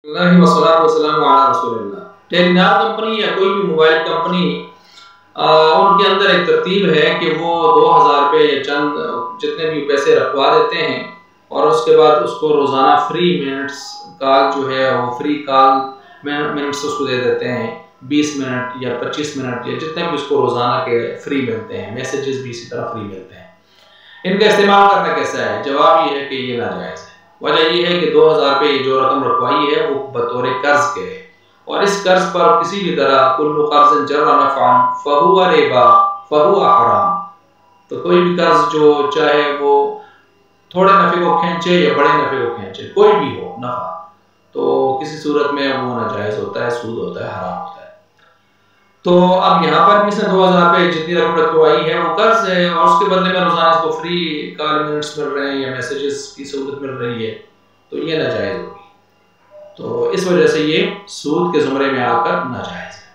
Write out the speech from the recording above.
اللہ वस्सलातु वस्सलामु अला रसूलिल्लाह। Telenor company या कोई भी मोबाइल कंपनी उनके अंदर एक तरतीब है कि वो 2000 रुपये या चंद जितने भी पैसे रखवा देते हैं और उसके बाद उसको रोज़ाना फ्री मिनट्स कॉल जो है वो फ्री कॉल मिनट्स उसको दे देते हैं, 20 मिनट या 25 मिनट या जितने भी उसको रोज़ाना के फ्री मिलते हैं, मैसेजेस भी इसी तरह फ्री मिलते हैं। इनका इस्तेमाल करना कैसा है? जवाब ये है कि ये नाजायज़ है। वजह ये है कि 2000 रुपये जो रकम रखवाई है वो बतौर कर्ज के है और इस कर्ज पर किसी भी तरह कुल्लु कर्ज़िन जर्रा नफ़अन फहुवा रिबा फहुवा हराम। तो कोई भी कर्ज जो चाहे वो थोड़े नफ़े को खींचे या बड़े नफ़े को खींचे, कोई भी हो नफ़ा, तो किसी सूरत में वो नाजायज़ होता है, सूद होता है, हराम होता है। तो अब यहाँ पर भी इसने 2000 रुपये जितनी रकम रखवाई है वो कर्ज है और उसके बदले में रोज़ाना इसको फ्री कॉल मिनट्स मिल रहे हैं या मैसेजेस की सहूलत मिल रही है, तो ये नाजायज़ होगी। तो इस वजह से ये सूद के ज़ुमरे में आकर नाजायज़ है।